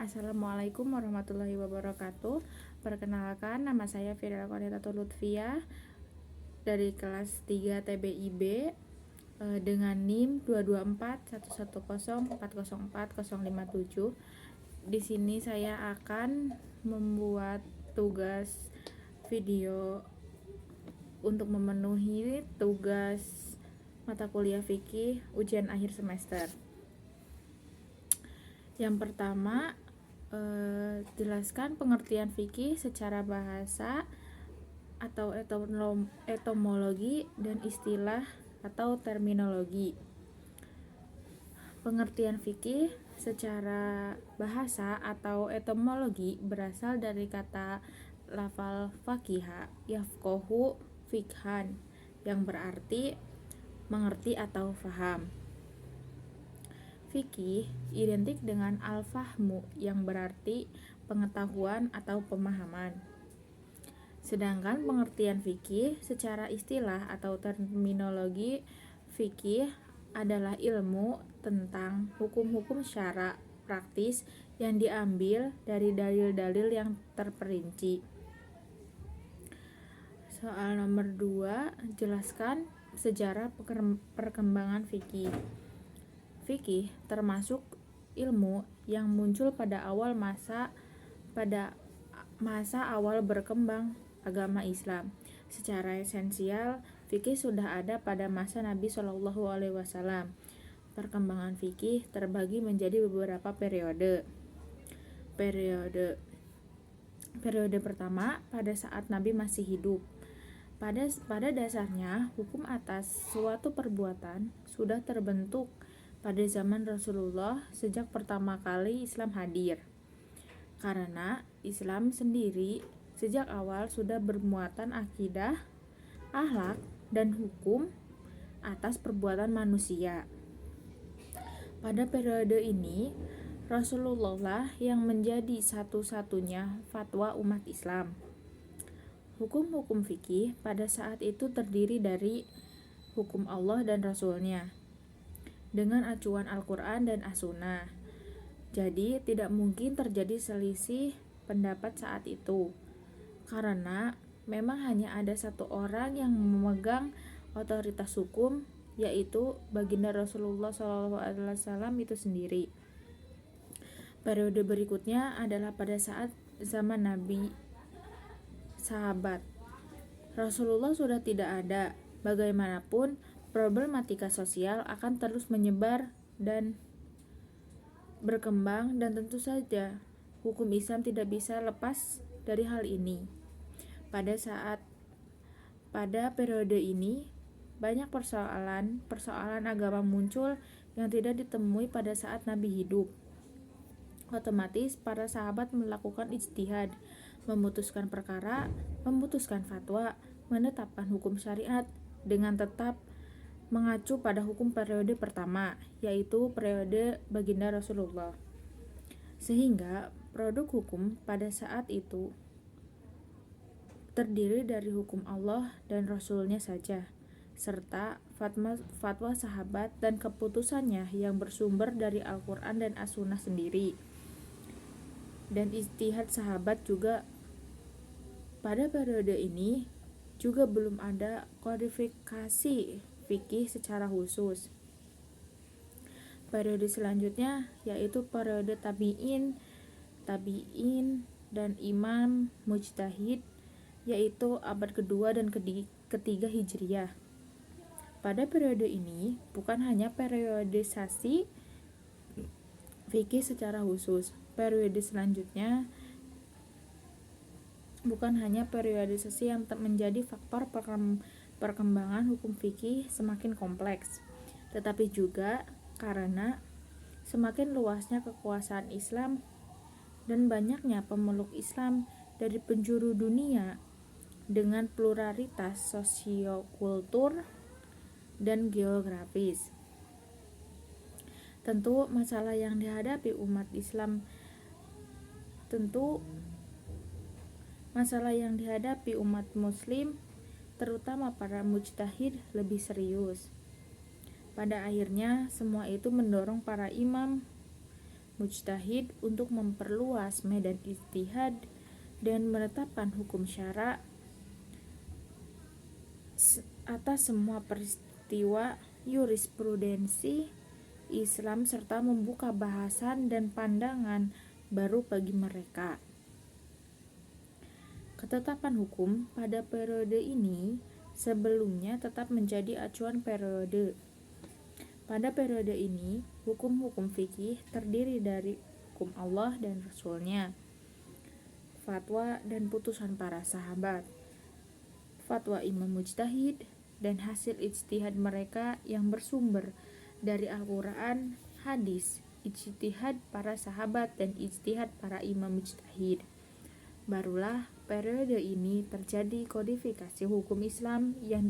Assalamualaikum warahmatullahi wabarakatuh. Perkenalkan, nama saya Firda Qanitatul Lutfiyah dari kelas 3 TBIB dengan NIM 22411040457. Di sini saya akan membuat tugas video untuk memenuhi tugas mata kuliah fikih ujian akhir semester. Yang pertama, jelaskan pengertian fikih secara bahasa atau etimologi dan istilah atau terminologi. Pengertian fikih secara bahasa atau etimologi berasal dari kata lafal faqiha yafqahu fiqhan yang berarti mengerti atau faham. Fikih identik dengan al-fahmu yang berarti pengetahuan atau pemahaman. Sedangkan pengertian fikih secara istilah atau terminologi, fikih adalah ilmu tentang hukum-hukum syara praktis yang diambil dari dalil-dalil yang terperinci. Soal nomor 2, jelaskan sejarah perkembangan fikih. Fikih termasuk ilmu yang muncul pada masa awal berkembang agama Islam. Secara esensial, fikih sudah ada pada masa Nabi SAW. Perkembangan fikih terbagi menjadi beberapa periode. Periode pertama pada saat Nabi masih hidup. Pada dasarnya, hukum atas suatu perbuatan sudah terbentuk pada zaman Rasulullah sejak pertama kali Islam hadir. Karena Islam sendiri sejak awal sudah bermuatan akidah, akhlak, dan hukum atas perbuatan manusia. Pada periode ini, Rasulullah lah yang menjadi satu-satunya fatwa umat Islam. Hukum-hukum fikih pada saat itu terdiri dari hukum Allah dan Rasul-Nya dengan acuan Al-Quran dan As-Sunnah. Jadi tidak mungkin terjadi selisih pendapat saat itu, karena memang hanya ada satu orang yang memegang otoritas hukum, yaitu baginda Rasulullah SAW itu sendiri. Periode berikutnya adalah pada saat zaman Nabi, sahabat. Rasulullah sudah tidak ada. Bagaimanapun, problematika sosial akan terus menyebar dan berkembang, dan tentu saja hukum Islam tidak bisa lepas dari hal ini. Pada periode ini, banyak persoalan agama muncul yang tidak ditemui pada saat Nabi hidup. Otomatis para sahabat melakukan ijtihad, memutuskan perkara, memutuskan fatwa, menetapkan hukum syariat dengan tetap mengacu pada hukum periode pertama, yaitu periode baginda Rasulullah. Sehingga produk hukum pada saat itu terdiri dari hukum Allah dan Rasul-Nya saja, serta fatwa sahabat dan keputusannya yang bersumber dari Al-Quran dan As-Sunnah sendiri. Dan ijtihad sahabat juga. Pada periode ini juga belum ada kodifikasi fikih secara khusus. Periode selanjutnya yaitu periode tabi'in dan imam mujtahid, yaitu abad kedua dan ketiga Hijriyah. Pada periode ini bukan hanya periodisasi fikih secara khusus. Periode selanjutnya bukan hanya periodisasi yang menjadi faktor perkembangan hukum fikih semakin kompleks, tetapi juga karena semakin luasnya kekuasaan Islam dan banyaknya pemeluk Islam dari penjuru dunia dengan pluralitas sosiokultur dan geografis. Tentu masalah yang dihadapi umat muslim, terutama para mujtahid, lebih serius. Pada akhirnya semua itu mendorong para imam mujtahid untuk memperluas medan ijtihad dan menetapkan hukum syara atas semua peristiwa jurisprudensi Islam serta membuka bahasan dan pandangan baru bagi mereka. Ketetapan hukum pada periode ini sebelumnya tetap menjadi acuan periode. Pada periode ini, hukum-hukum fikih terdiri dari hukum Allah dan Rasul-Nya, fatwa dan putusan para sahabat, fatwa imam mujtahid, dan hasil ijtihad mereka yang bersumber dari Al-Quran, hadis, ijtihad para sahabat, dan ijtihad para imam mujtahid. Barulah periode ini terjadi kodifikasi hukum Islam yang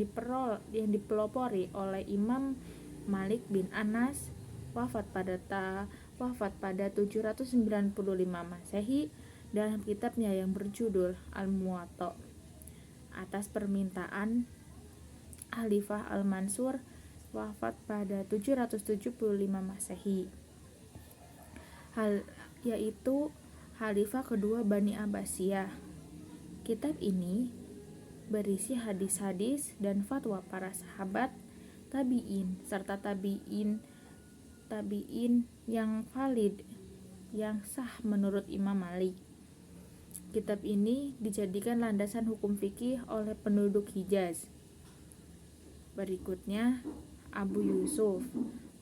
dipelopori oleh Imam Malik bin Anas wafat pada 795 Masehi dalam kitabnya yang berjudul Al-Muwatta atas permintaan Khalifah Al-Mansur wafat pada 775 Masehi, yaitu Khalifah kedua Bani Abbasiyah. Kitab ini berisi hadis-hadis dan fatwa para sahabat, tabi'in, serta tabi'in yang valid, yang sah menurut Imam Malik. Kitab ini dijadikan landasan hukum fikih oleh penduduk Hijaz. Berikutnya, Abu Yusuf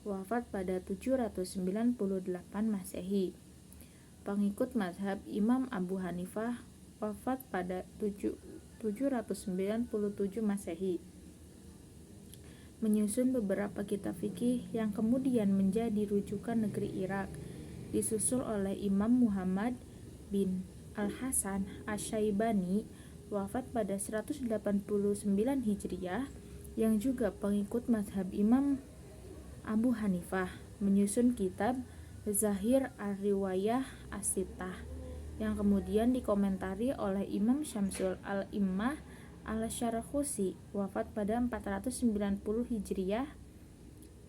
wafat pada 798 Masehi. Pengikut mazhab Imam Abu Hanifah wafat pada 797 Masehi. Menyusun beberapa kitab fikih yang kemudian menjadi rujukan negeri Irak, disusul oleh Imam Muhammad bin Al-Hasan Asy-Syaibani wafat pada 189 Hijriah, yang juga pengikut mazhab Imam Abu Hanifah, menyusun kitab Zahir Ar-Riwayah As-Sittah, yang kemudian dikomentari oleh Imam Syamsul Al-Immah Al-Syarqusi wafat pada 490 Hijriah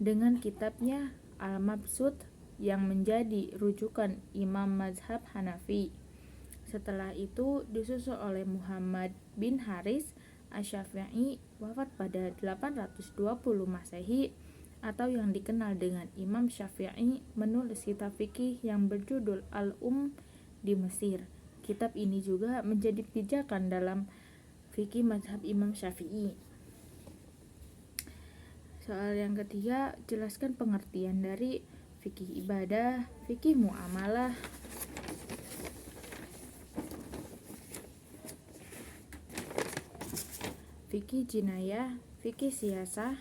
dengan kitabnya Al-Mabsut yang menjadi rujukan Imam mazhab Hanafi. Setelah itu disusul oleh Muhammad bin Haris Asy-Syafi'i wafat pada 820 Masehi atau yang dikenal dengan Imam Syafi'i, menulis kitab fikih yang berjudul di Mesir. Kitab ini juga menjadi pijakan dalam fikih mazhab Imam Syafi'i. Soal yang ketiga, jelaskan pengertian dari fikih ibadah, fikih muamalah, fikih jinayah, fikih siyasah,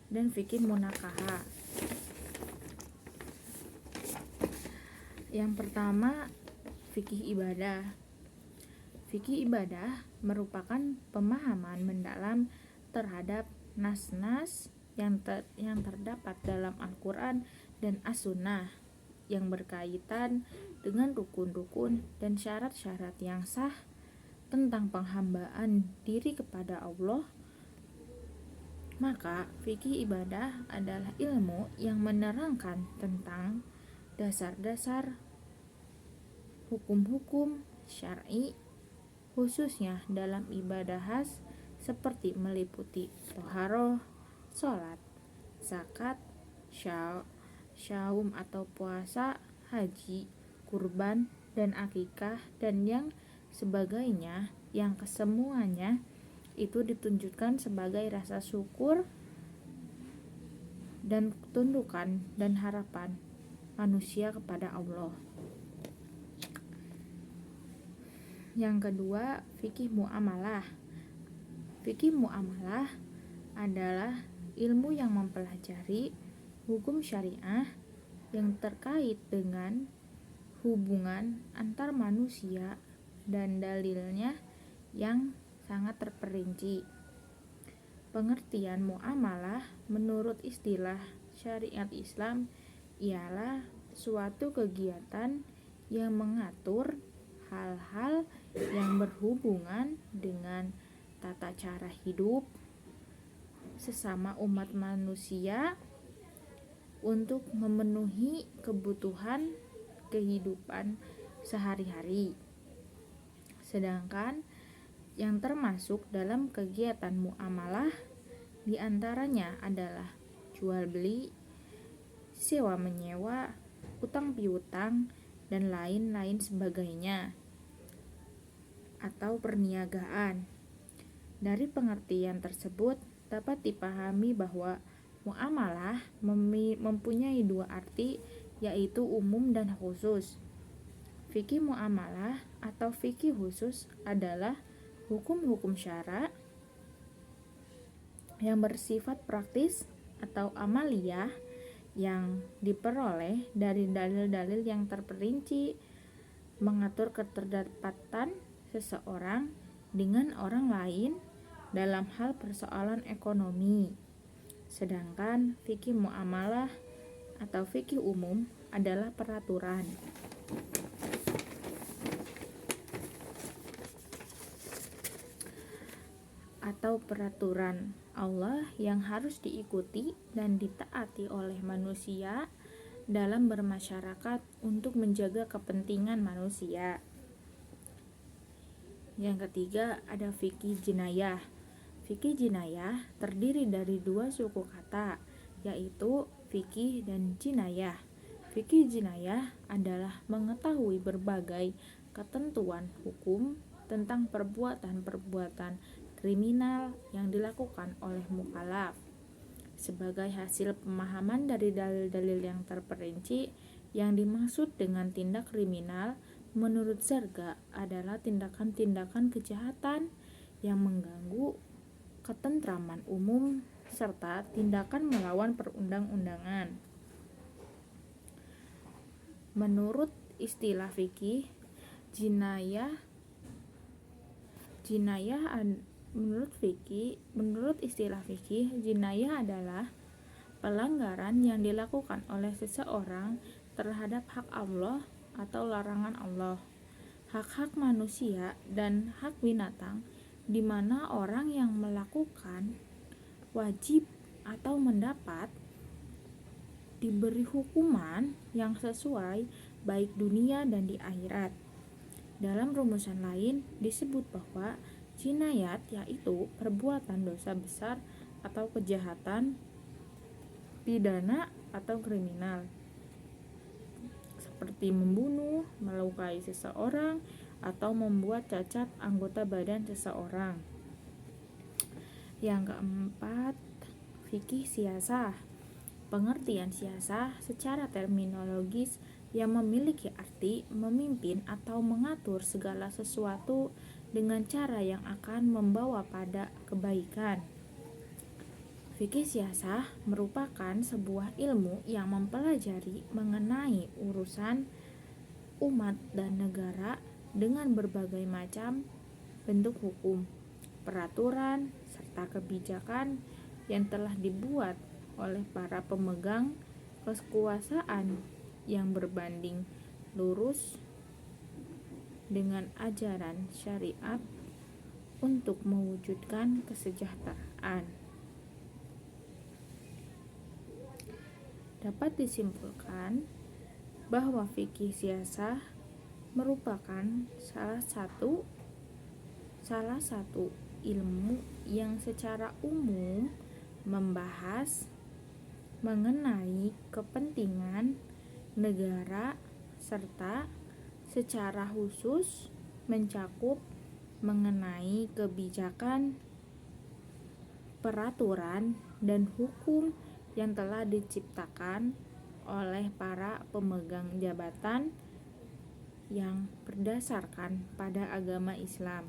dan fikih munakaha. Yang pertama, fikih ibadah. Fikih ibadah merupakan pemahaman mendalam terhadap nas-nas yang terdapat dalam Al-Quran dan As-Sunnah yang berkaitan dengan rukun-rukun dan syarat-syarat yang sah tentang penghambaan diri kepada Allah. Maka fikih ibadah adalah ilmu yang menerangkan tentang dasar-dasar hukum-hukum syar'i, khususnya dalam ibadah khas seperti meliputi thaharah, sholat, zakat, syaum atau puasa, haji, kurban, dan akikah, dan yang sebagainya, yang kesemuanya itu ditunjukkan sebagai rasa syukur dan ketundukan dan harapan manusia kepada Allah. Yang kedua, fikih muamalah. Fikih muamalah adalah ilmu yang mempelajari hukum syariah yang terkait dengan hubungan antar manusia dan dalilnya yang sangat terperinci. Pengertian muamalah menurut istilah syariat Islam ialah suatu kegiatan yang mengatur hal-hal yang berhubungan dengan tata cara hidup sesama umat manusia untuk memenuhi kebutuhan kehidupan sehari-hari. Sedangkan yang termasuk dalam kegiatan muamalah diantaranya adalah jual beli, sewa menyewa, utang piutang, dan lain-lain sebagainya, atau perniagaan. Dari pengertian tersebut dapat dipahami bahwa muamalah mempunyai dua arti, yaitu umum dan khusus. Fikih muamalah atau fikih khusus adalah hukum-hukum syara yang bersifat praktis atau amaliyah yang diperoleh dari dalil-dalil yang terperinci mengatur keterdekatan seseorang dengan orang lain dalam hal persoalan ekonomi. Sedangkan fikih muamalah atau fikih umum adalah peraturan Allah yang harus diikuti dan ditaati oleh manusia dalam bermasyarakat untuk menjaga kepentingan manusia. Yang ketiga ada fikih jinayah. Fikih jinayah terdiri dari dua suku kata, yaitu fikih dan jinayah. Fikih jinayah adalah mengetahui berbagai ketentuan hukum tentang perbuatan-perbuatan kriminal yang dilakukan oleh mukallaf. Sebagai hasil pemahaman dari dalil-dalil yang terperinci, yang dimaksud dengan tindak kriminal menurut Zarga adalah tindakan-tindakan kejahatan yang mengganggu ketentraman umum serta tindakan melawan perundang-undangan. Menurut istilah fikih, menurut istilah fikih, jinayah adalah pelanggaran yang dilakukan oleh seseorang terhadap hak Allah atau larangan Allah, hak-hak manusia dan hak binatang, di mana orang yang melakukan wajib atau mendapat diberi hukuman yang sesuai baik dunia dan di akhirat. Dalam rumusan lain disebut bahwa jinayat yaitu perbuatan dosa besar atau kejahatan pidana atau kriminal, seperti membunuh, melukai seseorang, atau membuat cacat anggota badan seseorang. Yang keempat, fikih siasah. Pengertian siasah secara terminologis yang memiliki arti memimpin atau mengatur segala sesuatu dengan cara yang akan membawa pada kebaikan. Fikih siasah merupakan sebuah ilmu yang mempelajari mengenai urusan umat dan negara dengan berbagai macam bentuk hukum, peraturan, serta kebijakan yang telah dibuat oleh para pemegang kekuasaan yang berbanding lurus dengan ajaran syariat untuk mewujudkan kesejahteraan. Dapat disimpulkan bahwa fikih siasah merupakan salah satu ilmu yang secara umum membahas mengenai kepentingan negara serta secara khusus mencakup mengenai kebijakan, peraturan, dan hukum yang telah diciptakan oleh para pemegang jabatan yang berdasarkan pada agama Islam.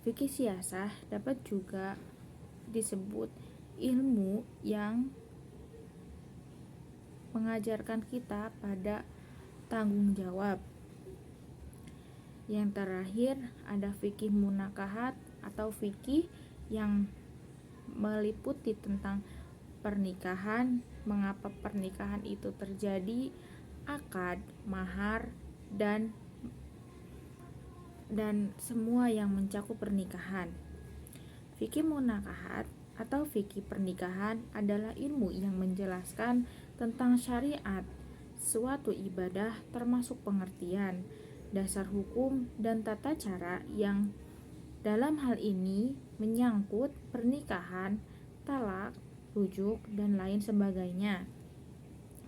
Fikih siasah dapat juga disebut ilmu yang mengajarkan kita pada tanggung jawab. Yang terakhir ada fikih munakahat atau fikih yang meliputi tentang pernikahan, mengapa pernikahan itu terjadi, akad, mahar, dan semua yang mencakup pernikahan. Fikih munakahat atau fikih pernikahan adalah ilmu yang menjelaskan tentang syariat suatu ibadah, termasuk pengertian, dasar hukum, dan tata cara yang dalam hal ini menyangkut pernikahan, talak, rujuk, dan lain sebagainya.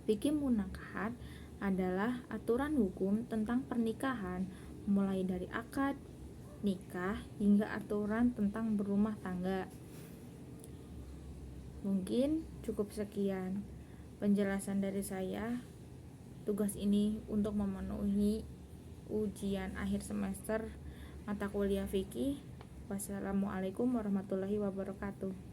Fikih munakahat adalah aturan hukum tentang pernikahan, mulai dari akad nikah hingga aturan tentang berumah tangga. Mungkin cukup sekian penjelasan dari saya. Tugas ini untuk memenuhi ujian akhir semester mata kuliah fikih. Wassalamualaikum warahmatullahi wabarakatuh.